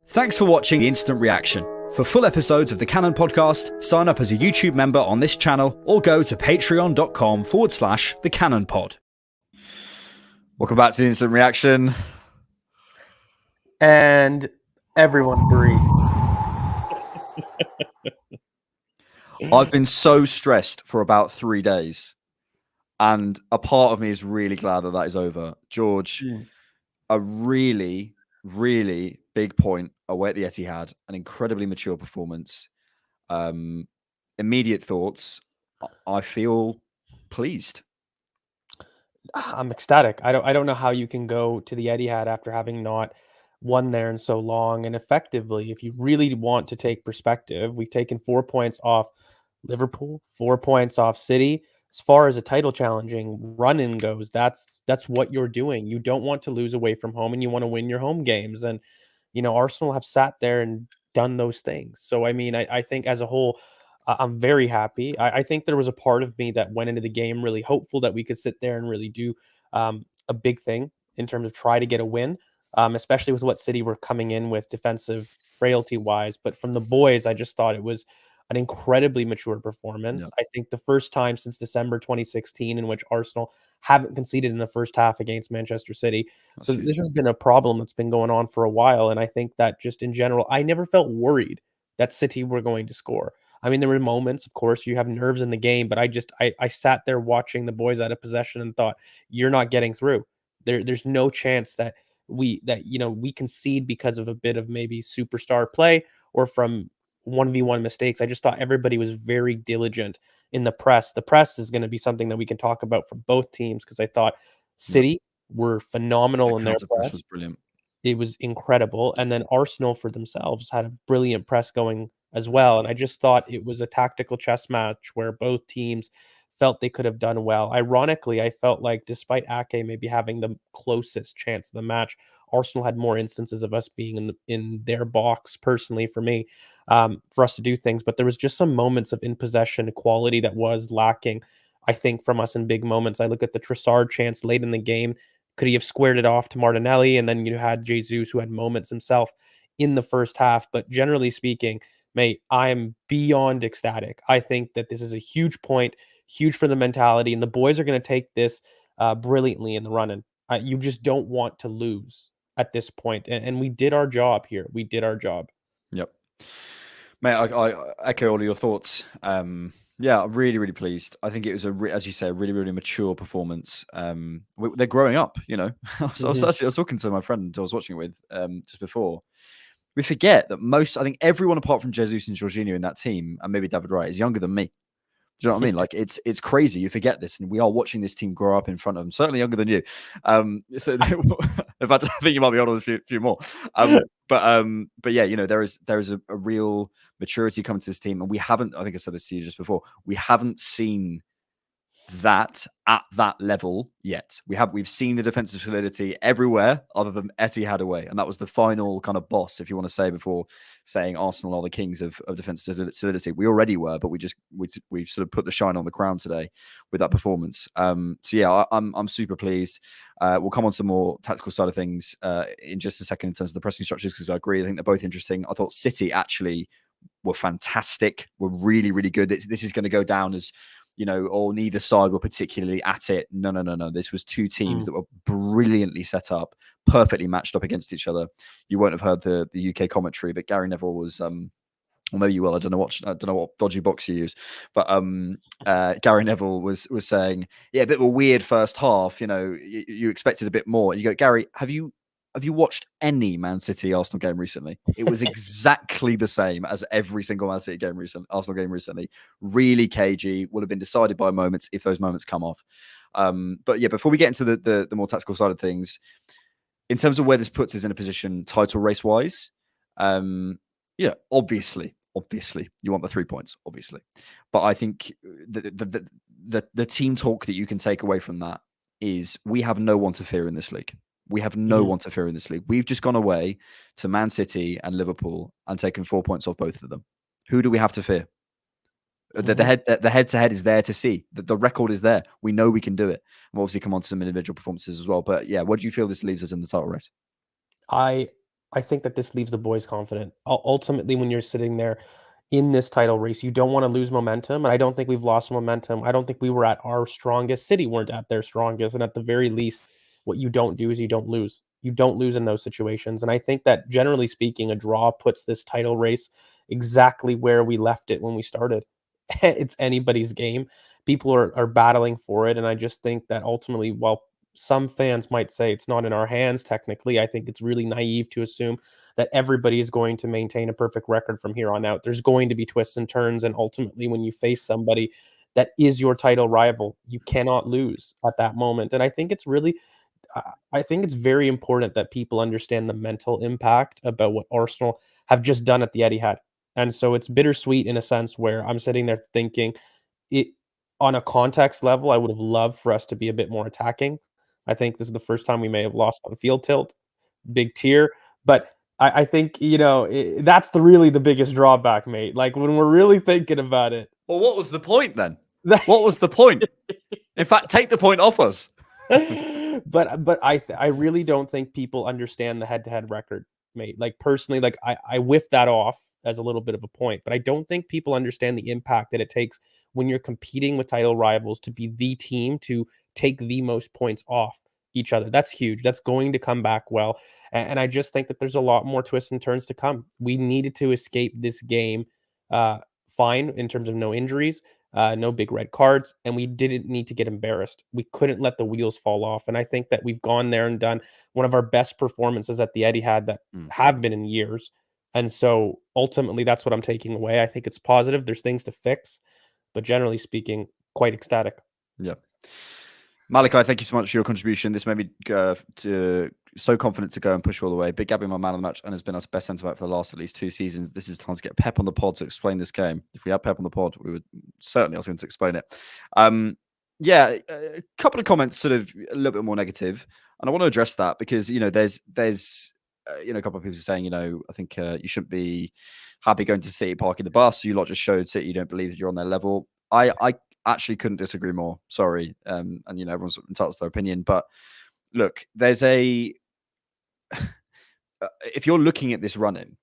Thanks for watching the Instant Reaction. For full episodes of the Cannon Podcast, sign up as a YouTube member on this channel or go to patreon.com/thecannonpod. Welcome back to the Instant Reaction. And everyone breathe. I've been so stressed for about 3 days, and a part of me is really glad that that is over. George, a really, really big point away at the Etihad, an incredibly mature performance. Immediate thoughts, I feel pleased. I'm ecstatic. I don't know how you can go to the Etihad after having not won there in so long. And effectively, if you really want to take perspective, we've taken 4 points off Liverpool, 4 points off City. As far as a title challenging run-in goes, that's what you're doing. You don't want to lose away from home, and you want to win your home games. And Arsenal have sat there and done those things. So I mean, I think as a whole, I'm very happy. I think there was a part of me that went into the game really hopeful that we could sit there and really do a big thing in terms of try to get a win, especially with what City were coming in with defensive frailty-wise. But from the boys, I just thought it was an incredibly mature performance. Yeah. I think the first time since December 2016 in which Arsenal haven't conceded in the first half against Manchester City. That's So huge. this has been a problem that's been going on for a while. And I think that just in general, I never felt worried that City were going to score. I mean, there were moments, of course, you have nerves in the game, but I sat there watching the boys out of possession and thought, you're not getting through. There's no chance that we concede because of a bit of maybe superstar play or from 1v1 mistakes. I just thought everybody was very diligent in the press. The press is going to be something that we can talk about for both teams, because I thought City were phenomenal in their press. Was brilliant. It was incredible. And then Arsenal for themselves had a brilliant press going as well. And I just thought it was a tactical chess match where both teams felt they could have done well. Ironically, I felt like despite Ake maybe having the closest chance of the match, Arsenal had more instances of us being in their box, personally for me, for us to do things. But there was just some moments of in possession quality that was lacking, I think, from us in big moments. I look at the Trossard chance late in the game. Could he have squared it off to Martinelli? And then you had Jesus, who had moments himself in the first half. But generally speaking, mate, I am beyond ecstatic. I think that this is a huge point, huge for the mentality, and the boys are going to take this brilliantly in the run-in. You just don't want to lose at this point. And we did our job here. We did our job. Yep. Mate, I echo all of your thoughts. Yeah, I'm really, really pleased. I think it was as you say, a really, really mature performance. They're growing up, I was talking to my friend who I was watching it with just before. We forget that I think everyone apart from Jesus and Jorginho in that team, and maybe David Wright, is younger than me. Do you know what I mean? Like it's crazy. You forget this, and we are watching this team grow up in front of them. Certainly younger than you. So in fact, I think you might be on a few more. But yeah, there is a real maturity coming to this team, and we haven't. I think I said this to you just before. We haven't seen that at that level yet. We've seen the defensive solidity everywhere other than Etihad away, and that was the final kind of boss, if you want to say, before saying Arsenal are the kings of defensive solidity. We already were, but we sort of put the shine on the crown today with that performance. So yeah, I'm super pleased. We'll come on some more tactical side of things in just a second in terms of the pressing structures, because I agree. I think they're both interesting. I thought City actually were fantastic. Were really, really good. This is going to go down as or neither side were particularly at it. No. This was two teams that were brilliantly set up, perfectly matched up against each other. You won't have heard the UK commentary, but Gary Neville was, or maybe you will. I don't know what dodgy box you use, but Gary Neville was saying, yeah, a bit of a weird first half. You expected a bit more. And you go, Gary, have you watched any Man City Arsenal game recently? It was exactly the same as every single Man City game Arsenal game recently. Really cagey, would have been decided by moments if those moments come off. But yeah, before we get into the more tactical side of things, in terms of where this puts us in a position title race wise, yeah, obviously you want the 3 points, obviously. But I think the team talk that you can take away from that is we have no one to fear in this league. We have no one to fear in this league. We've just gone away to Man City and Liverpool and taken 4 points off both of them. Who do we have to fear? The head-to-head is there to see. The record is there. We know we can do it. And we'll obviously come on to some individual performances as well. But yeah, what do you feel this leaves us in the title race? I I think that this leaves the boys confident. Ultimately, when you're sitting there in this title race, you don't want to lose momentum. And I don't think we've lost momentum. I don't think we were at our strongest. City weren't at their strongest. And at the very least, what you don't do is you don't lose. You don't lose in those situations. And I think that generally speaking, a draw puts this title race exactly where we left it when we started. It's anybody's game. People are battling for it. And I just think that ultimately, while some fans might say it's not in our hands technically, I think it's really naive to assume that everybody is going to maintain a perfect record from here on out. There's going to be twists and turns, and ultimately when you face somebody that is your title rival, you cannot lose at that moment. And I think it's really I think it's very important that people understand the mental impact about what Arsenal have just done at the Etihad. And so it's bittersweet in a sense where I'm sitting there thinking it on a context level, I would have loved for us to be a bit more attacking. I think this is the first time we may have lost on field tilt, big tier. But I think, that's really the biggest drawback, mate. Like when we're really thinking about it. Well, what was the point then? What was the point? In fact, take the point off us. But I really don't think people understand the head-to-head record, mate. Like personally, like I whiffed that off as a little bit of a point, but I don't think people understand the impact that it takes when you're competing with title rivals to be the team to take the most points off each other. That's huge. That's going to come back well. And I just think that there's a lot more twists and turns to come. We needed to escape this game fine in terms of no injuries, no big red cards, and we didn't need to get embarrassed. We couldn't let the wheels fall off. And I think that we've gone there and done one of our best performances at the Etihad that have been in years. And so ultimately, that's what I'm taking away. I think it's positive. There's things to fix, but generally speaking, quite ecstatic. Yeah. Malachi, thank you so much for your contribution. This made me so confident to go and push all the way. Big Gabby, my man of the match, and has been our best centre back for the last at least 2 seasons. This is time to get Pep on the pod to explain this game. If we had Pep on the pod, we would certainly ask him to explain it. A couple of comments, sort of a little bit more negative, and I want to address that because there's a couple of people saying I think you shouldn't be happy going to City parking the bus. You lot just showed City you don't believe that you're on their level. I actually couldn't disagree more. Sorry. And everyone's entitled to their opinion. But look, there's if you're looking at this run-in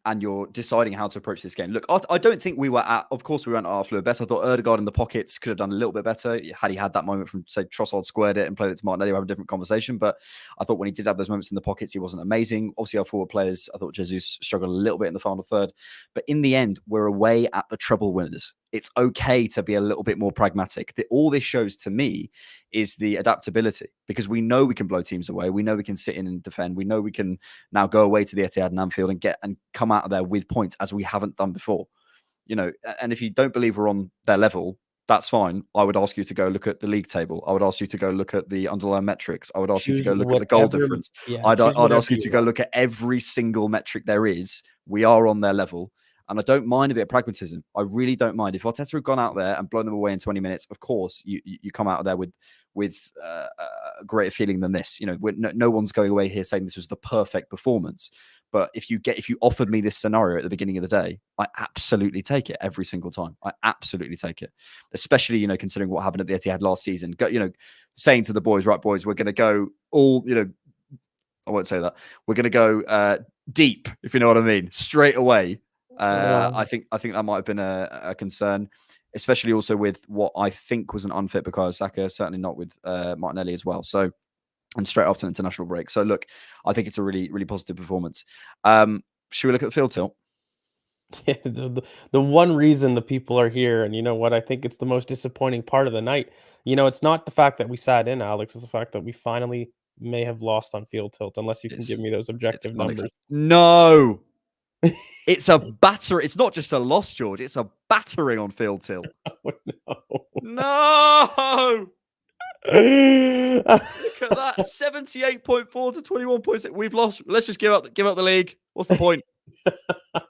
and you're deciding how to approach this game, look, I don't think we were of course, we weren't at our fluid best. I thought Ødegaard in the pockets could have done a little bit better. Had he had that moment from, say, Trossard squared it and played it to Martinelli, we'll have a different conversation. But I thought when he did have those moments in the pockets, he wasn't amazing. Obviously, our forward players, I thought Jesus struggled a little bit in the final third. But in the end, we're away at the treble winners. It's okay to be a little bit more pragmatic. All this shows to me is the adaptability, because we know we can blow teams away. We know we can sit in and defend. We know we can now go away to the Etihad and Anfield and come out of there with points as we haven't done before. And if you don't believe we're on their level, that's fine. I would ask you to go look at the league table. I would ask you to go look at the underlying metrics. I would ask you to go look at the goal difference. I'd ask you to go look at every single metric there is. We are on their level. And I don't mind a bit of pragmatism. I really don't mind. If Arteta had gone out there and blown them away in 20 minutes, of course, you come out of there with a greater feeling than this. No one's going away here saying this was the perfect performance. But if you offered me this scenario at the beginning of the day, I absolutely take it every single time. I absolutely take it, especially considering what happened at the Etihad last season. Saying to the boys, right, boys, we're going to go all I won't say that. We're going to go deep, if you know what I mean, straight away. I think that might have been a concern, especially also with what I think was an unfit Bukayo Saka, certainly not with Martinelli as well. So, and straight after an international break. So look, I think it's a really, really positive performance. Should we look at the field tilt? Yeah, the one reason the people are here, and you know what, I think it's the most disappointing part of the night. It's not the fact that we sat in, Alex. It's the fact that we finally may have lost on field tilt, unless you can give me those objective numbers. No. It's a batter. It's not just a loss, George. It's a battering on field tilt. Oh, no. Look at that. 78.4 to 21.6. We've lost. Let's just give up the league. What's the point?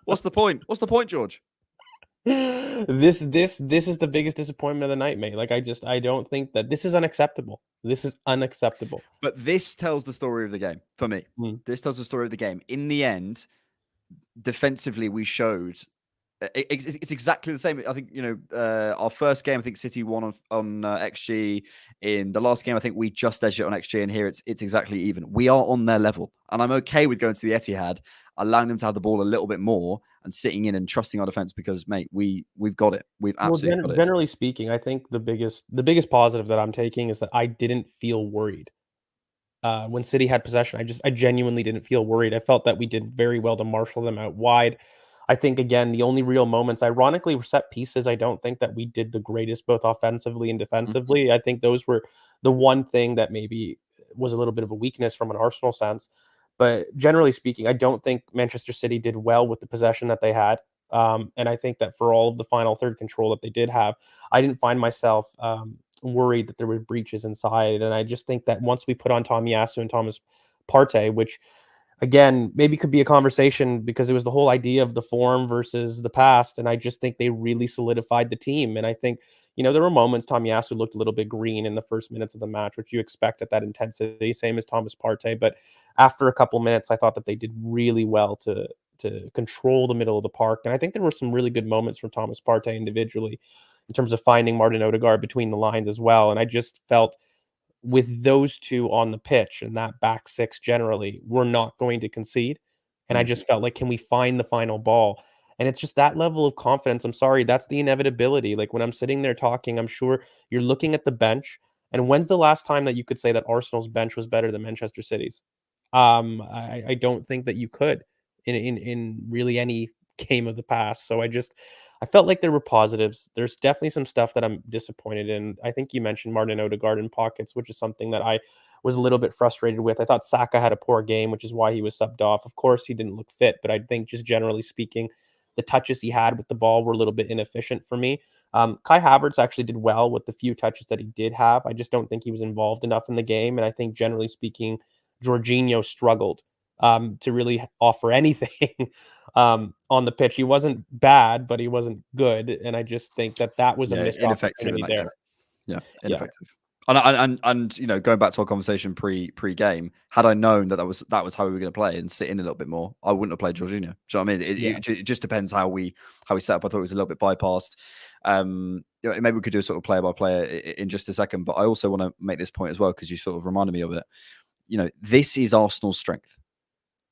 What's the point, George? This is the biggest disappointment of the night, mate. Like I don't think that this is unacceptable. This is unacceptable. But this tells the story of the game for me. This tells the story of the game. In the end, defensively, we showed It's exactly the same. I think, our first game, I think City won on XG. In the last game, I think we just edged it on XG, and here it's exactly even. We are on their level, and I'm okay with going to the Etihad, allowing them to have the ball a little bit more, and sitting in and trusting our defense because, mate, we've got it. We've Well, absolutely got it. generally speaking, I think the biggest positive that I'm taking is that I didn't feel worried. When City had possession, I genuinely didn't feel worried. I felt that we did very well to marshal them out wide. I think again, the only real moments, ironically, were set pieces. I don't think that we did the greatest both offensively and Mhm. defensively. I think those were the one thing that maybe was a little bit of a weakness from an Arsenal sense. But generally speaking, I don't think Manchester City did well with the possession that they had. And I think that for all of the final third control that they did have, I didn't find myself worried that there were breaches inside. And I just think that once we put on Tomiyasu and Thomas Partey, which again maybe could be a conversation because it was the whole idea of the form versus the past, and I just think they really solidified the team. And I think there were moments Tomiyasu looked a little bit green in the first minutes of the match, which you expect at that intensity, same as Thomas Partey. But after a couple minutes, I thought that they did really well to control the middle of the park. And I think there were some really good moments from Thomas Partey individually in terms of finding Martin Odegaard between the lines as well. And I just felt with those two on the pitch and that back six generally, we're not going to concede. And I Mm. just felt like, can we find the final ball? And it's just that level of confidence. I'm sorry, that's the inevitability. Like when I'm sitting there talking, I'm sure you're looking at the bench. And when's the last time that you could say that Arsenal's bench was better than Manchester City's? I don't think that you could in really any game of the past. So I felt like there were positives. There's definitely some stuff that I'm disappointed in. I think you mentioned Martin Odegaard in pockets, which is something that I was a little bit frustrated with. I thought Saka had a poor game, which is why he was subbed off. Of course, he didn't look fit, but I think just generally speaking, the touches he had with the ball were a little bit inefficient for me. Kai Havertz actually did well with the few touches that he did have. I just don't think he was involved enough in the game, and I think generally speaking, Jorginho struggled to really offer anything on the pitch. He wasn't bad, but he wasn't good, and I just think that that was a Yeah, missed ineffective in opportunity that game. there. Yeah, Yeah. ineffective. And going back to our conversation pre-game, had I known that was how we were going to play and sit in a little bit more, I wouldn't have played Jorginho. Do you know what I mean? Yeah. It just depends how we set up. I thought it was a little bit bypassed. Maybe we could do a sort of player by player in just a second, but I also want to make this point as well because you sort of reminded me of it. This is Arsenal's strength.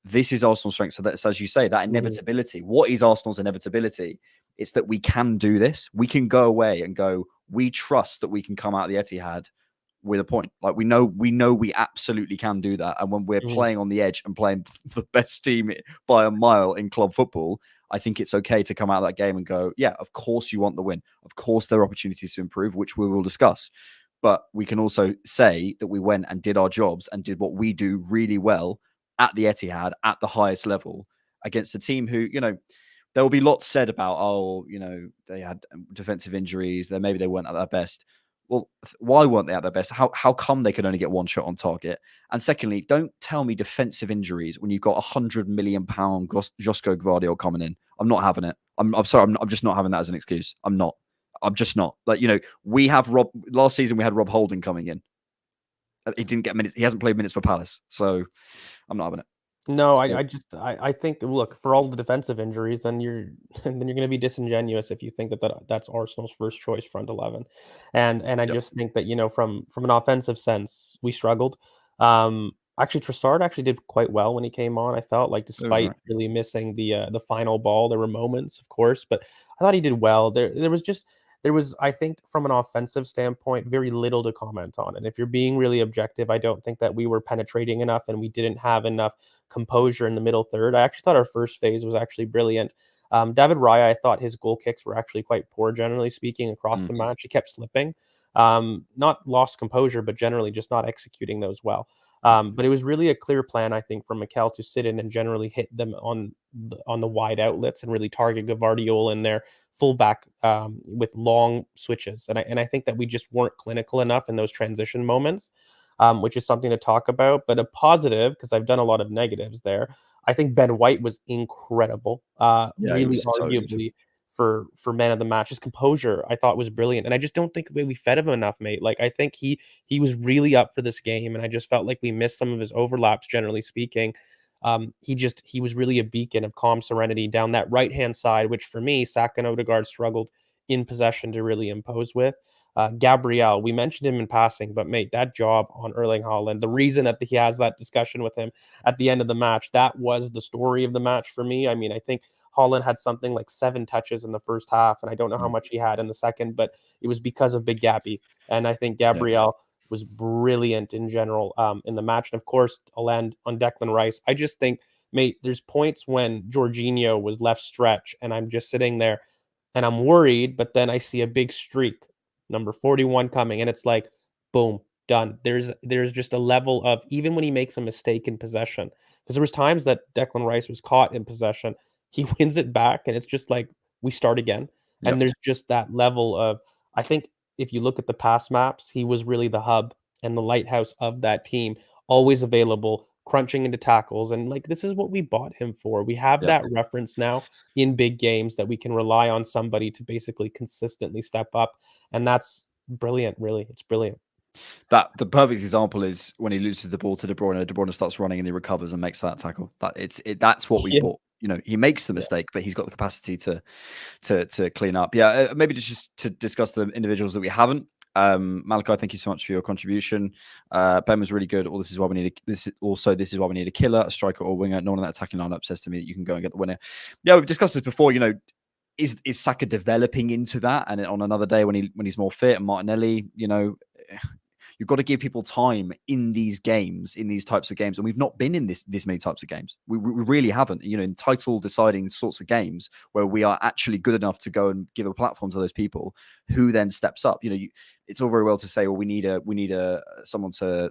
This is Arsenal's strength. So that's, as you say, that Mhm. inevitability. What is Arsenal's inevitability? It's that we can do this. We can go away and go, we trust that we can come out of the Etihad with a point. Like we know we absolutely can do that. And when we're Mhm. playing on the edge and playing the best team by a mile in club football, I think it's okay to come out of that game and go, yeah, of course you want the win. Of course there are opportunities to improve, which we will discuss. But we can also say that we went and did our jobs and did what we do really well at the Etihad at the highest level against a team who, there will be lots said about, they had defensive injuries, then maybe they weren't at their best. Well, why weren't they at their best? How come they could only get one shot on target? And secondly, don't tell me defensive injuries when you've got £100 million Josko Gvardiol coming in. I'm not having it. I'm sorry. I'm just not having that as an excuse. I'm not. I'm just not. Like, we have last season we had Rob Holding coming in. He didn't get minutes. He hasn't played minutes for Palace. So I'm not having it. No, So, I think look, for all the defensive injuries, then you're then you're gonna be disingenuous if you think that's Arsenal's first choice front 11. And I yep. just think that, from an offensive sense, we struggled. Actually Trossard actually did quite well when he came on. I felt like It was despite right. really missing the final ball, there were moments, of course, but I thought he did well. There was, I think, from an offensive standpoint, very little to comment on. And if you're being really objective, I don't think that we were penetrating enough and we didn't have enough composure in the middle third. I actually thought our first phase was actually brilliant. David Raya, I thought his goal kicks were actually quite poor, generally speaking, across the Mm-hmm. match. He kept slipping. Not lost composure, but generally just not executing those well. But it was really a clear plan, I think, for Mikel to sit in and generally hit them on the wide outlets and really target Gavardiol in their fullback with long switches. And I think that we just weren't clinical enough in those transition moments, which is something to talk about. But a positive, because I've done a lot of negatives there, I think Ben White was incredible. Yeah, he Really, was so good. arguably for man of the match. His composure, I thought, was brilliant, and I just don't think we fed him enough, mate. Like I think he was really up for this game, and I just felt like we missed some of his overlaps, generally speaking. He was really a beacon of calm serenity down that right-hand side, which for me, Saka and Odegaard struggled in possession to really impose with. Gabriel, we mentioned him in passing, but mate, that job on Erling Haaland, the reason that he has that discussion with him at the end of the match, that was the story of the match for me. I mean, I think Haaland had something like 7 touches in the first half, and I don't know how much he had in the second, but it was because of Big Gabby. And I think Yeah. Gabriel was brilliant in general in the match. And of course, I'll end on Declan Rice. I just think, mate, there's points when Jorginho was left stretch, and I'm just sitting there and I'm worried, but then I see a big streak, number 41 coming, and it's like, boom, done. There's just a level of, even when he makes a mistake in possession, because there was times that Declan Rice was caught in possession, he wins it back, and it's just like we start again. Yeah. And there's just that level of, I think if you look at the pass maps, he was really the hub and the lighthouse of that team, always available, crunching into tackles. And like, this is what we bought him for. We have Yeah. that reference now in big games that we can rely on somebody to basically consistently step up. And that's brilliant, really. It's brilliant. That the perfect example is when he loses the ball to De Bruyne. De Bruyne starts running and he recovers and makes that tackle. That's what we Yeah. bought. You know, he makes the mistake, but he's got the capacity to clean up. Yeah, maybe just to discuss the individuals that we haven't. Malachi, thank you so much for your contribution. Ben was really good. This is why we need this is why we need a killer, a striker or winger. No one in that attacking lineup says to me that you can go and get the winner. Yeah, we've discussed this before. You know, is Saka developing into that? And on another day when he's more fit, and Martinelli, you know, you've got to give people time in these games, in these types of games. And we've not been in this many types of games. We really haven't, you know, in title deciding sorts of games where we are actually good enough to go and give a platform to those people who then steps up. You know, it's all very well to say, well, we need someone to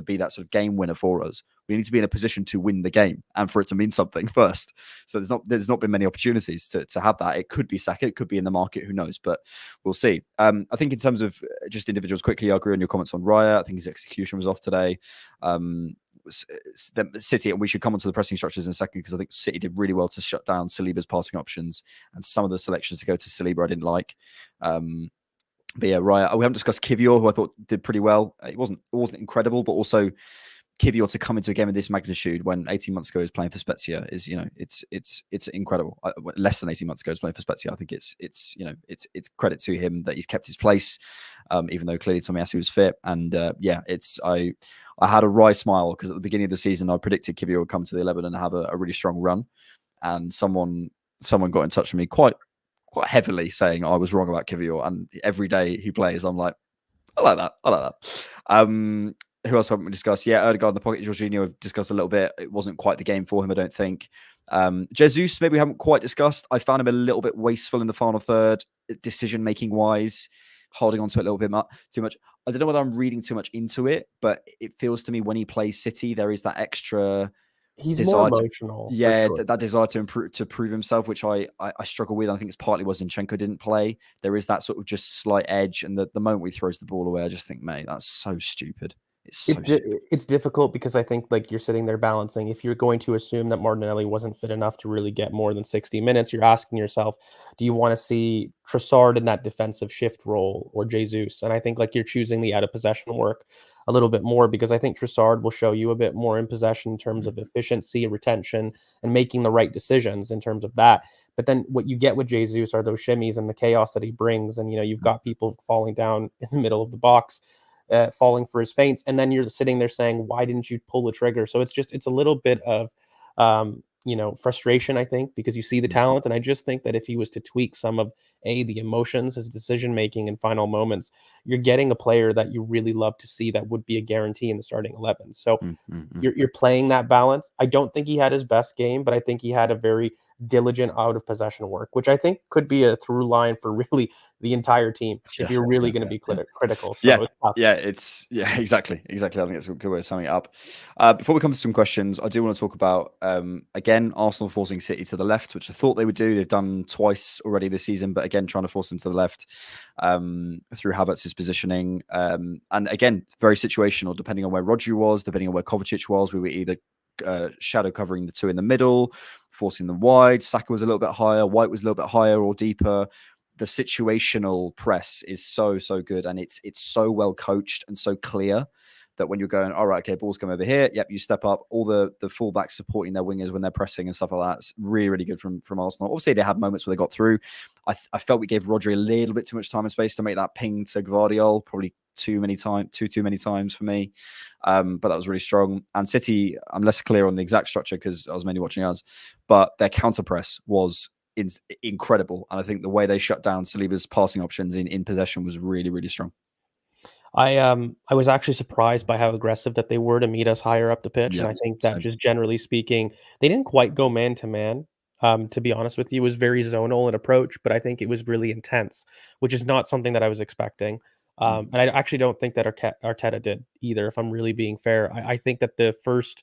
be that sort of game winner for us. We need to be in a position to win the game and for it to mean something first. So there's not been many opportunities to have that. It could be Saka, it could be in the market, who knows, but we'll see. I think in terms of just individuals quickly, I agree on your comments on Raya. I think his execution was off today. City, and we should come on to the pressing structures in a second, because I think City did really well to shut down Saliba's passing options, and some of the selections to go to Saliba I didn't like. But yeah, Raya. We haven't discussed Kivior, who I thought did pretty well. It wasn't incredible, but also Kivior to come into a game of this magnitude when 18 months ago he was playing for Spezia is, you know, it's incredible. Less than 18 months ago he was playing for Spezia. I think it's it's credit to him that he's kept his place, even though clearly Tomiyasu was fit. And yeah, I had a wry smile because at the beginning of the season I predicted Kivior would come to the 11 and have a really strong run, and someone got in touch with me quite heavily saying I was wrong about Kivior, and every day he plays I'm like, I like that. Who else haven't we discussed? Yeah, Odegaard in the pocket. Jorginho we've discussed a little bit. It wasn't quite the game for him, I don't think. Jesus, maybe we haven't quite discussed. I found him a little bit wasteful in the final third, decision-making wise, holding on to it a little bit too much. I don't know whether I'm reading too much into it, but it feels to me when he plays City, there is that extra He's more desire emotional. yeah, for sure. that desire to prove himself, which I struggle with. I think it's partly why Zinchenko didn't play. There is that sort of just slight edge, and the moment he throws the ball away, I just think, mate, that's so stupid. It's so stupid. It's difficult because I think like you're sitting there balancing. If you're going to assume that Martinelli wasn't fit enough to really get more than 60 minutes, you're asking yourself, do you want to see Trossard in that defensive shift role or Jesus? And I think like you're choosing the out of possession work a little bit more, because I think Trossard will show you a bit more in possession in terms of efficiency, retention, and making the right decisions in terms of that. But then what you get with Jesus are those shimmies and the chaos that he brings. And, you know, you've got people falling down in the middle of the box, falling for his feints, and then you're sitting there saying, why didn't you pull the trigger? So it's a little bit of frustration, I think, because you see the talent, and I just think that if he was to tweak some of the emotions, his decision making in final moments, you're getting a player that you really love to see that would be a guarantee in the starting 11. So you're playing that balance. I don't think he had his best game, but I think he had a very diligent out of possession work, which I think could be a through line for really the entire team if you're really going to be critical. So exactly. I think it's a good way of summing it up. Before we come to some questions, I do want to talk about again Arsenal forcing City to the left, which I thought they would do. They've done twice already this season, but again trying to force them to the left through Havertz's positioning, and again very situational, depending on where Rodri was, depending on where Kovacic was. We were either shadow covering the two in the middle, forcing them wide. Saka was a little bit higher, White was a little bit higher or deeper. The situational press is so good, and it's so well coached and so clear that when you're going, all right, okay, ball's come over here. Yep, you step up. All the fullbacks supporting their wingers when they're pressing and stuff like that. It's really, really good from Arsenal. Obviously, they had moments where they got through. I felt we gave Rodri a little bit too much time and space to make that ping to Gvardiol, probably too many times for me. But that was really strong. And City, I'm less clear on the exact structure because I was mainly watching us, but their counter press was incredible. And I think the way they shut down Saliba's passing options in possession was really, really strong. I was actually surprised by how aggressive that they were to meet us higher up the pitch, and Yeah, I think that same. just generally speaking, they didn't quite go man to man. To be honest with you, it was very zonal in approach, but I think it was really intense, which is not something that I was expecting. And I actually don't think that Arteta did either. If I'm really being fair, I think that the first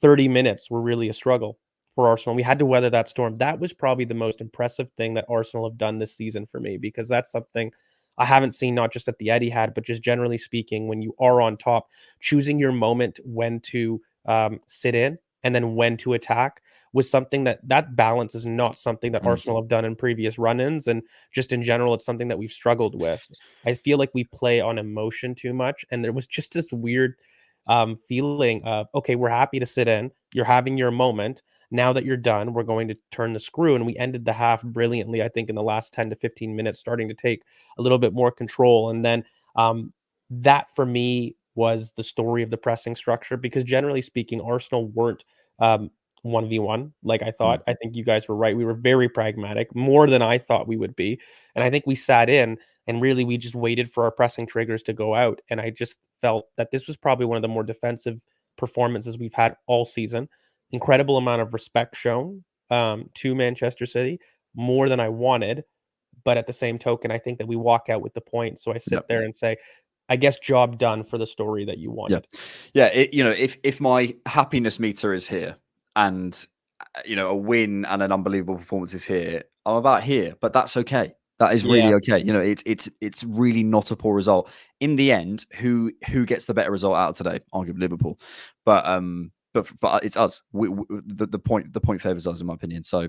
30 minutes were really a struggle for Arsenal. We had to weather that storm. That was probably the most impressive thing that Arsenal have done this season for me, because that's something I haven't seen, not just at the Etihad, but just generally speaking, when you are on top, choosing your moment when to sit in and then when to attack was something that balance is not something that Arsenal have done in previous run-ins, and just in general, it's something that we've struggled with. I feel like we play on emotion too much, and there was just this weird feeling of, okay, we're happy to sit in. You're having your moment. Now that you're done, we're going to turn the screw. And we ended the half brilliantly, I think, in the last 10 to 15 minutes, starting to take a little bit more control. And then that for me was the story of the pressing structure, because generally speaking, Arsenal weren't 1v1 like I thought. I think you guys were right. We were very pragmatic, more than I thought we would be. And I think we sat in and really we just waited for our pressing triggers to go out. And I just felt that this was probably one of the more defensive performances we've had all season. Incredible amount of respect shown to Manchester City, more than I wanted. But at the same token, I think that we walk out with the point. So I sit there and say, I guess job done for the story that you wanted. Yeah. If my happiness meter is here and a win and an unbelievable performance is here, I'm about here, but that's okay. That is really Yeah. okay. It's really not a poor result. In the end, who gets the better result out of today? Arguably Liverpool, but it's us. The point favors us, in my opinion. So,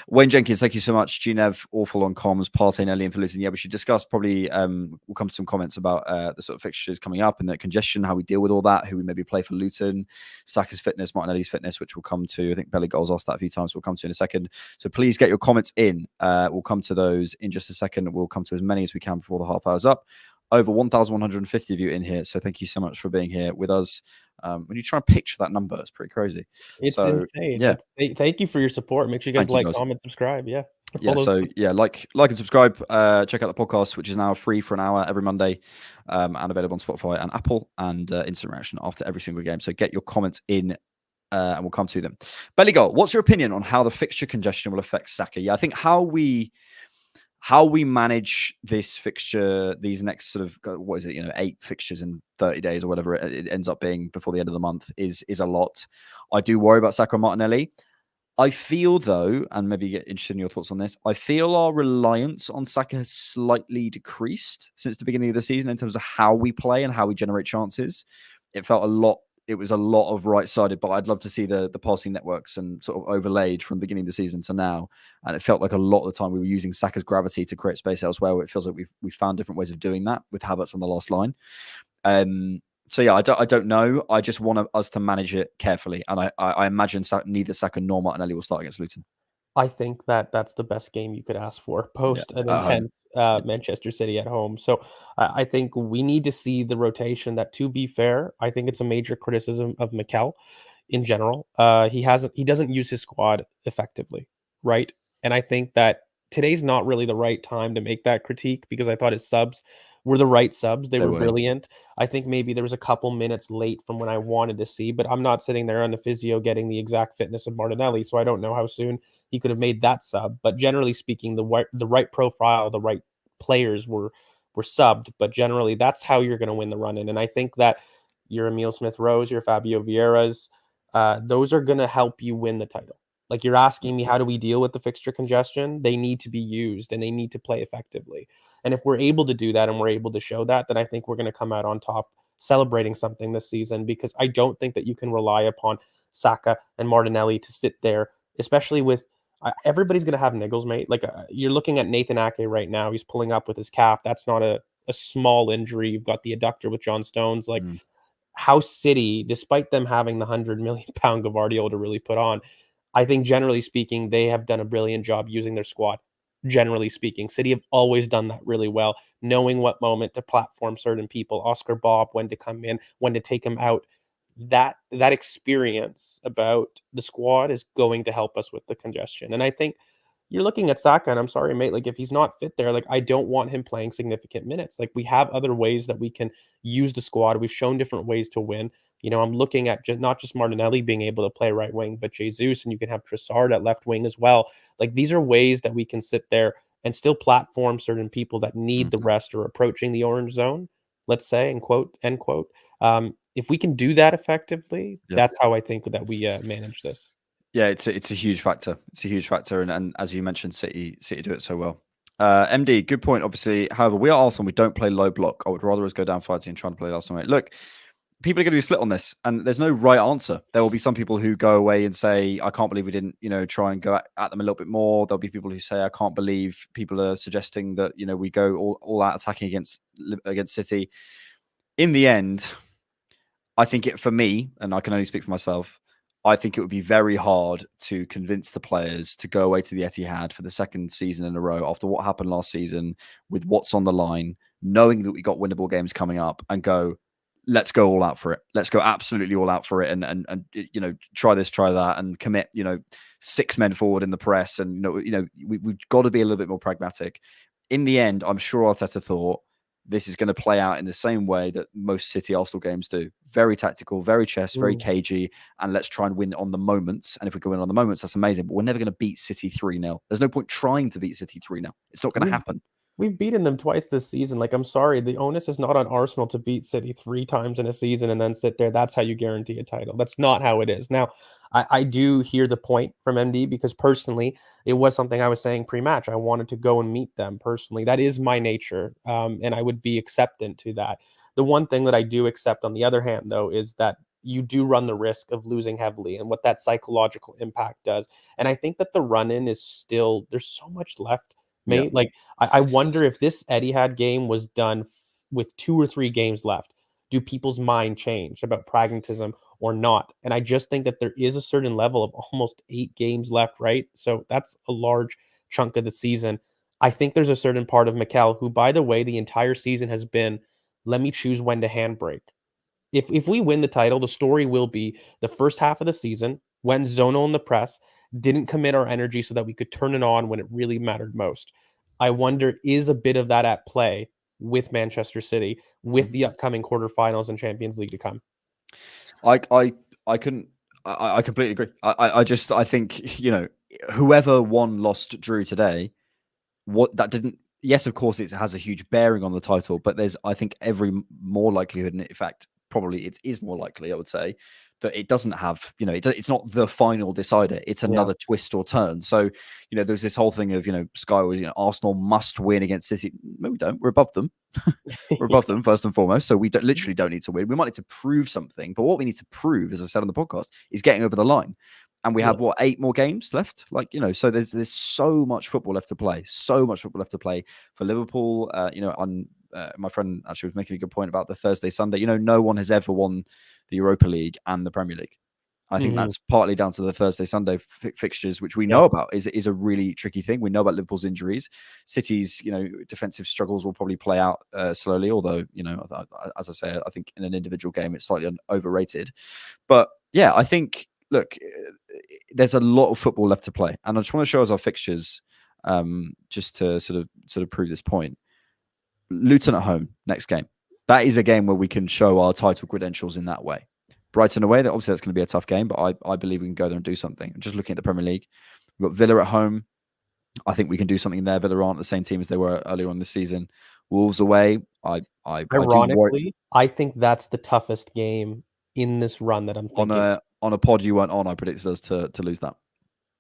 Wayne Jenkins, thank you so much. Ginev, awful on comms. Partey, Ellie, and for listening. Yeah, we should discuss probably. We'll come to some comments about the sort of fixtures coming up and the congestion, how we deal with all that, who we maybe play for Luton, Saka's fitness, Martinelli's fitness, which we'll come to. I think Belly Goals asked that a few times. We'll come to in a second. So please get your comments in. We'll come to those in just a second. We'll come to as many as we can before the half hour's up. Over 1,150 of you in here. So thank you so much for being here with us. When you try and picture that number, it's pretty crazy. It's insane. Yeah. Thank you for your support. Make sure you guys comment, subscribe. Yeah. Like and subscribe. Check out the podcast, which is now free for an hour every Monday, and available on Spotify and Apple, and instant reaction after every single game. So get your comments in, and we'll come to them. Belly Goal, what's your opinion on how the fixture congestion will affect Saka? Yeah, I think how we manage this fixture, these next sort of 8 fixtures in 30 days or whatever it ends up being before the end of the month is a lot. I do worry about Saka and Martinelli. I feel, though, and maybe get interested in your thoughts on this, I feel our reliance on Saka has slightly decreased since the beginning of the season in terms of how we play and how we generate chances. It was a lot of right-sided, but I'd love to see the passing networks and sort of overlaid from the beginning of the season to now. And it felt like a lot of the time we were using Saka's gravity to create space elsewhere, where it feels like we've found different ways of doing that with Havertz on the last line. So yeah, I don't know. I just want us to manage it carefully, and I imagine neither Saka nor Martinelli will start against Luton. I think that that's the best game you could ask for post an intense Manchester City at home. So I think we need to see the rotation. That, to be fair, I think it's a major criticism of Mikel in general. He doesn't use his squad effectively, right? And I think that today's not really the right time to make that critique, because I thought his subs were the right subs. They were brilliant. I think maybe there was a couple minutes late from when I wanted to see, but I'm not sitting there on the physio getting the exact fitness of Martinelli, so I don't know how soon he could have made that sub. But generally speaking, the right profile, the right players were subbed. But generally, that's how you're going to win the run-in. And I think that your Emile Smith-Rowe's, your Fabio Vieira's, those are going to help you win the title. Like, you're asking me, how do we deal with the fixture congestion? They need to be used and they need to play effectively. And if we're able to do that and we're able to show that, then I think we're going to come out on top celebrating something this season, because I don't think that you can rely upon Saka and Martinelli to sit there, especially with everybody's going to have niggles, mate. Like, you're looking at Nathan Ake right now. He's pulling up with his calf. That's not a small injury. You've got the adductor with John Stones. Like, how City, despite them having the £100 million Gavardiol to really put on, I think generally speaking, they have done a brilliant job using their squad. Generally speaking, City have always done that really well, knowing what moment to platform certain people, Oscar Bob, when to come in, when to take him out. That experience about the squad is going to help us with the congestion. And I think you're looking at Saka, and I'm sorry, mate, like, if he's not fit there, like, I don't want him playing significant minutes. Like, we have other ways that we can use the squad. We've shown different ways to win. I'm looking at not just Martinelli being able to play right wing, but Jesus, and you can have Trossard at left wing as well. Like, these are ways that we can sit there and still platform certain people that need the rest or approaching the orange zone, let's say, end quote. If we can do that effectively, that's how I think that we manage this. Yeah, it's a huge factor. It's a huge factor, and as you mentioned, City do it so well. MD, good point. Obviously, however, we are Arsenal. We don't play low block. I would rather us go down fighting and trying to play Arsenal. Look, people are going to be split on this, and there's no right answer. There will be some people who go away and say, "I can't believe we didn't, try and go at them a little bit more." There'll be people who say, "I can't believe people are suggesting that we go all out attacking against City." In the end, I think for me, and I can only speak for myself, I think it would be very hard to convince the players to go away to the Etihad for the second season in a row after what happened last season with what's on the line, knowing that we got winnable games coming up, and go, let's go all out for it. Let's go absolutely all out for it, and try this, try that, and commit 6 men forward in the press, and we've got to be a little bit more pragmatic. In the end, I'm sure Arteta thought this is going to play out in the same way that most City Arsenal games do. Very tactical, very chess, very cagey, and let's try and win on the moments. And if we can win on the moments, that's amazing. But we're never going to beat City 3-0. There's no point trying to beat City 3-0. It's not going to happen. We've beaten them twice this season. Like, I'm sorry, the onus is not on Arsenal to beat City 3 times in a season and then sit there. That's how you guarantee a title. That's not how it is. Now, I do hear the point from MD, because personally, it was something I was saying pre-match. I wanted to go and meet them personally. That is my nature, and I would be acceptant to that. The one thing that I do accept, on the other hand, though, is that you do run the risk of losing heavily and what that psychological impact does. And I think that the run-in is still, there's so much left, mate. Yeah. Like, I wonder if this Etihad game was done with 2 or 3 games left, do people's mind change about pragmatism or not? And I just think that there is a certain level of almost 8 games left, right? So that's a large chunk of the season. I think there's a certain part of Mikel who, by the way, the entire season has been, let me choose when to handbrake. If we win the title, the story will be the first half of the season, when zonal in the press, didn't commit our energy so that we could turn it on when it really mattered most. I wonder, is a bit of that at play with Manchester City, with the upcoming quarterfinals and Champions League to come? I completely agree. I think, whoever won, lost, drew today, yes, of course, it has a huge bearing on the title, but there's, I think, every more likelihood, and in fact, probably it is more likely, I would say, that it doesn't have, it's not the final decider. It's another twist or turn. So, there's this whole thing of, Sky was, Arsenal must win against City. No, we don't. We're above them. We're above them, first and foremost. So we literally don't need to win. We might need to prove something. But what we need to prove, as I said on the podcast, is getting over the line. And we have, 8 more games left? So there's so much football left to play. So much football left to play for Liverpool. My friend actually was making a good point about the Thursday, Sunday. No one has ever won the Europa League and the Premier League. I think that's partly down to the Thursday, Sunday fixtures, which we know about is a really tricky thing. We know about Liverpool's injuries. City's, defensive struggles will probably play out slowly, although, as I say, I think in an individual game, it's slightly overrated. But yeah, I think, look, there's a lot of football left to play. And I just want to show us our fixtures just to sort of prove this point. Luton at home, next game. That is a game where we can show our title credentials in that way. Brighton away, obviously that's going to be a tough game, but I believe we can go there and do something. Just looking at the Premier League, we've got Villa at home. I think we can do something there. Villa aren't the same team as they were earlier on this season. Wolves away. Ironically, I think that's the toughest game in this run that I'm thinking. On a pod you weren't on, I predicted us to lose that.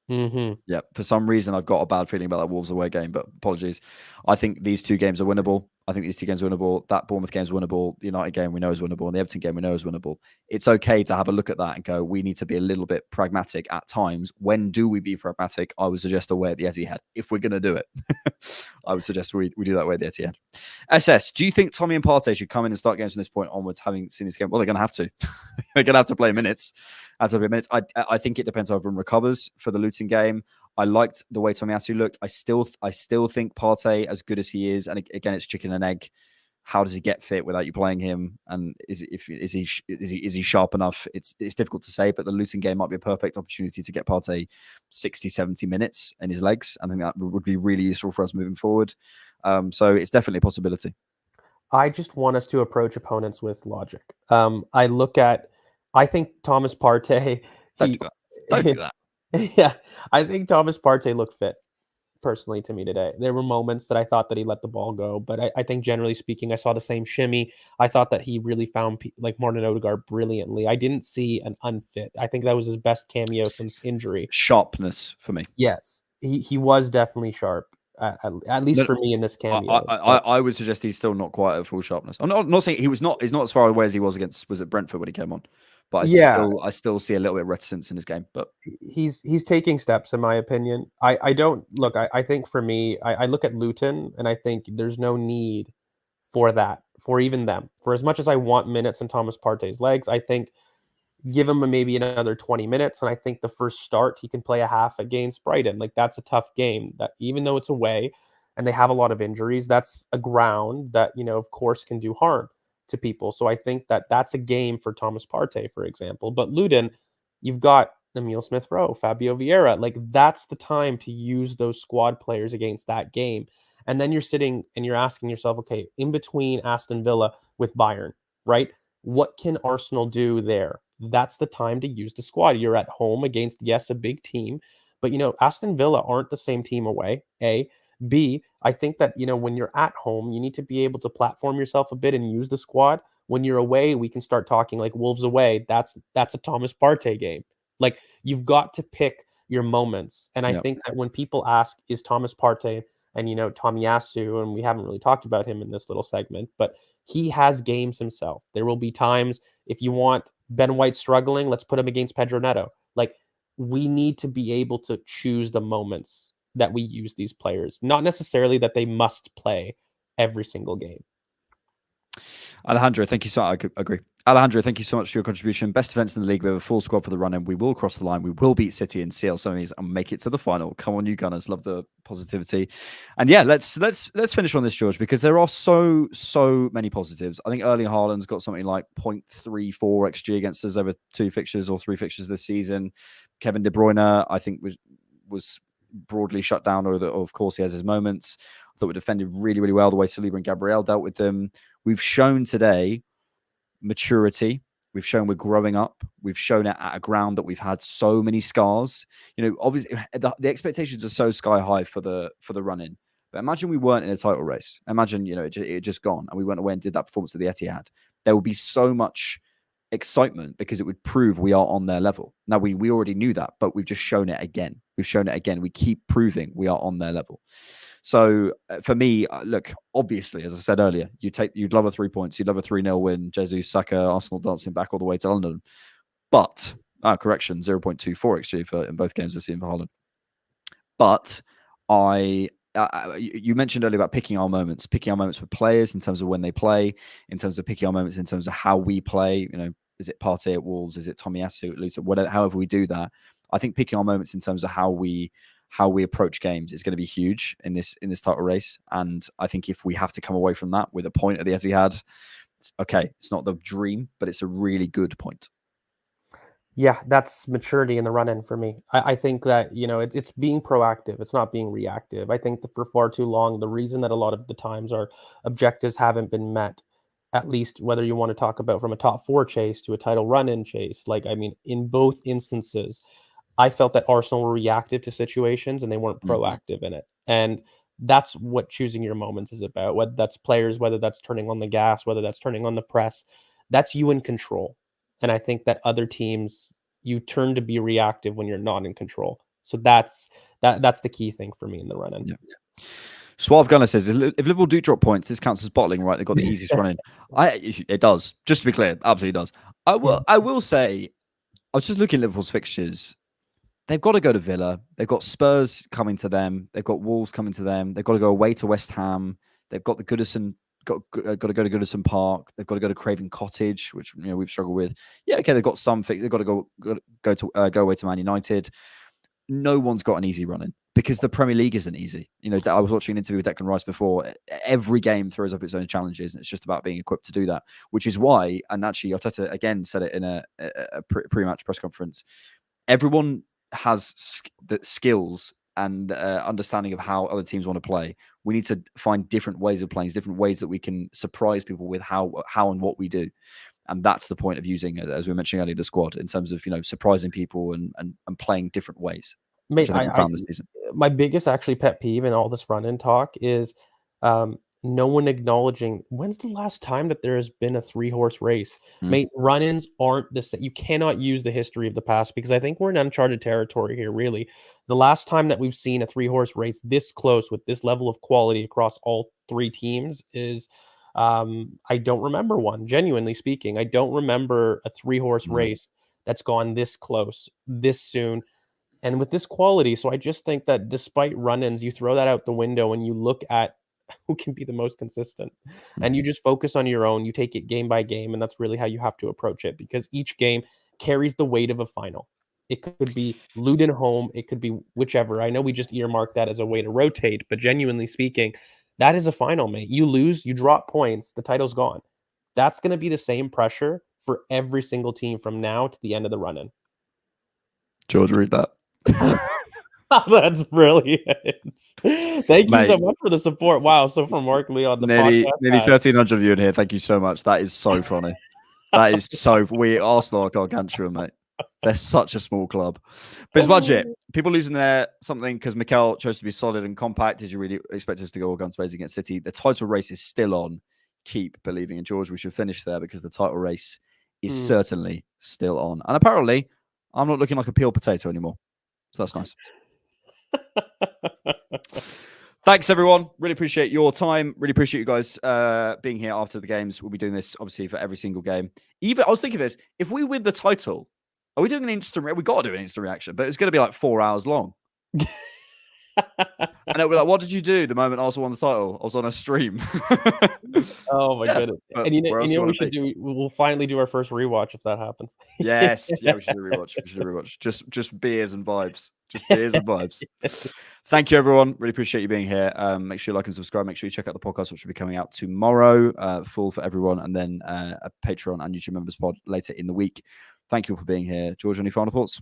Yeah, for some reason I've got a bad feeling about that Wolves away game, but apologies. I think these 2 games are winnable. I think these two games are winnable. That Bournemouth game is winnable. The United game we know is winnable. And the Everton game we know is winnable. It's okay to have a look at that and go, we need to be a little bit pragmatic at times. When do we be pragmatic? I would suggest away at the Etihad. If we're going to do it, I would suggest we do that away at the Etihad. SS, do you think Tommy and Partey should come in and start games from this point onwards, having seen this game? Well, they're going to have to. They're going to have to play minutes. I think it depends how everyone recovers for the Luton game. I liked the way Tomiyasu looked. I still think Partey, as good as he is, and again, it's chicken and egg. How does he get fit without you playing him? And is he sharp enough? It's difficult to say, but the Luton game might be a perfect opportunity to get Partey 60, 70 minutes in his legs. I think that would be really useful for us moving forward. So it's definitely a possibility. I just want us to approach opponents with logic. I think Thomas Partey. Don't do that. Yeah, I think Thomas Partey looked fit, personally, to me today. There were moments that I thought that he let the ball go, but I think generally speaking, I saw the same shimmy. I thought that he really found like Martin Odegaard brilliantly. I didn't see an unfit. I think that was his best cameo since injury. Sharpness for me. Yes, he was definitely sharp. At least for me in this cameo. I would suggest he's still not quite at full sharpness. I'm not saying he's not as far away as he was at Brentford when he came on. But I still see a little bit of reticence in his game. But he's taking steps, in my opinion. I don't look. I think for me, I look at Luton and I think there's no need for that, for even them. For as much as I want minutes in Thomas Partey's legs, I think give him maybe another 20 minutes. And I think the first start he can play a half against Brighton. Like, that's a tough game. That even though it's away and they have a lot of injuries, that's a ground that, of course, can do harm to people. So I think that that's a game for Thomas Partey, for example. But Luton, you've got Emile Smith-Rowe, Fabio Vieira. Like, that's the time to use those squad players against that game. And then you're sitting and you're asking yourself, okay, in between Aston Villa with Bayern, right? What can Arsenal do there? That's the time to use the squad. You're at home against, yes, a big team, but Aston Villa aren't the same team away, A. B, I think that, when you're at home, you need to be able to platform yourself a bit and use the squad. When you're away, we can start talking like Wolves away. That's a Thomas Partey game. Like, you've got to pick your moments. And I think that when people ask, is Thomas Partey and, Tomiyasu, and we haven't really talked about him in this little segment, but he has games himself. There will be times, if you want Ben White struggling, let's put him against Pedro Neto. Like, we need to be able to choose the moments that we use these players, not necessarily that they must play every single game. Alejandro, thank you so much. I agree. Alejandro, thank you so much for your contribution. Best defense in the league. We have a full squad for the run, and we will cross the line. We will beat City and CL semis and make it to the final. Come on, you Gunners! Love the positivity. And yeah, let's finish on this, George, because there are so many positives. I think Erling Haaland's got something like 0.34 XG against us over 2 fixtures or 3 fixtures this season. Kevin De Bruyne, I think, was broadly shut down, or of course he has his moments. I thought we defended really, really well the way Saliba and Gabriel dealt with them. We've shown today maturity. We've shown we're growing up. We've shown it at a ground that we've had so many scars. Obviously the expectations are so sky high for the run-in. But imagine we weren't in a title race. Imagine, it just gone and we went away and did that performance at the Etihad. There would be so much excitement because it would prove we are on their level. Now, we already knew that, but we've just shown it again. We keep proving we are on their level. So for me, look, obviously, as I said earlier, you'd love a 3 points, you'd love a 3-0 win, Jesus, Saka, Arsenal dancing back all the way to London. But, correction, 0.24 XG in both games this season for Haaland. But you mentioned earlier about picking our moments with players in terms of when they play, in terms of picking our moments in terms of how we play. Is it Partey at Wolves? Is it Tomiyasu at Luton? Whatever, however we do that, I think picking our moments in terms of how we approach games is going to be huge in this title race. And I think if we have to come away from that with a point at the Etihad, it's not the dream, but it's a really good point. Yeah, that's maturity in the run-in for me. I think that, it's being proactive. It's not being reactive. I think that for far too long, the reason that a lot of the times our objectives haven't been met, at least whether you want to talk about from a top 4 chase to a title run-in chase, in both instances, I felt that Arsenal were reactive to situations and they weren't proactive in it. And that's what choosing your moments is about, whether that's players, whether that's turning on the gas, whether that's turning on the press. That's you in control. And I think that other teams, you turn to be reactive when you're not in control. So that's the key thing for me in the run-in. Yeah. Suave Gunner says, if Liverpool do drop points, this counts as bottling, right? They've got the easiest run in. It does. Just to be clear, absolutely does. I will say, I was just looking at Liverpool's fixtures. They've got to go to Villa. They've got Spurs coming to them. They've got Wolves coming to them. They've got to go away to West Ham. They've got the Goodison. Got to go to Goodison Park. They've got to go to Craven Cottage, which we've struggled with. Yeah, okay, they've got some. They've got to go away to Man United. No one's got an easy run in because the Premier League isn't easy. I was watching an interview with Declan Rice before. Every game throws up its own challenges, and it's just about being equipped to do that. Which is why, and actually, Arteta again said it in a pre-match press conference. Everyone has the skills and understanding of how other teams want to play. We need to find different ways of playing, different ways that we can surprise people with how and what we do. And that's the point of using, as we mentioned earlier, the squad in terms of surprising people and playing different ways. Mate, my biggest actually pet peeve in all this run-in talk is no one acknowledging when's the last time that there has been a 3-horse race. Mate, run-ins aren't the same. You cannot use the history of the past because I think we're in uncharted territory here, really. The last time that we've seen a 3-horse race this close with this level of quality across all 3 teams is I don't remember one. Genuinely speaking, I don't remember a 3-horse race that's gone this close, this soon, and with this quality. So I just think that despite run-ins, you throw that out the window and you look at who can be the most consistent. And you just focus on your own. You take it game by game, and that's really how you have to approach it because each game carries the weight of a final. It could be Luton home. It could be whichever. I know we just earmarked that as a way to rotate, but genuinely speaking, that is a final, mate. You lose, you drop points, the title's gone. That's going to be the same pressure for every single team from now to the end of the run-in. George, read that. That's brilliant. Thank you so much for the support. Wow. So from Mark Lee on the nearly podcast. Nearly 1,300 of you in here. Thank you so much. That is so funny. That is so... Arsenal are gargantuan, mate. They're such a small club. But it's budget. People losing their something because Mikel chose to be solid and compact. Did you really expect us to go all guns blazing against City? The title race is still on. Keep believing in George. We should finish there because the title race is certainly still on. And apparently, I'm not looking like a peeled potato anymore. So that's nice. Thanks, everyone. Really appreciate your time. Really appreciate you guys being here after the games. We'll be doing this, obviously, for every single game. Even I was thinking this. If we win the title, are we doing an instant... We got to do an instant reaction, but it's going to be like 4 hours long. And it'll be like, what did you do the moment Arsenal won the title? I was on a stream. Oh, my goodness. And you know what we should do? We'll finally do our first rewatch if that happens. Yes. Yeah, we should do a rewatch. Just beers and vibes. Just beers and vibes. Thank you, everyone. Really appreciate you being here. Make sure you like and subscribe. Make sure you check out the podcast, which will be coming out tomorrow, full for everyone, and then a Patreon and YouTube members pod later in the week. Thank you all for being here. George, any final thoughts?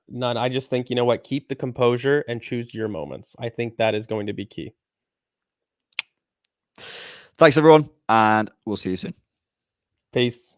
None. I just think, you know what? Keep the composure and choose your moments. I think that is going to be key. Thanks, everyone, and we'll see you soon. Peace.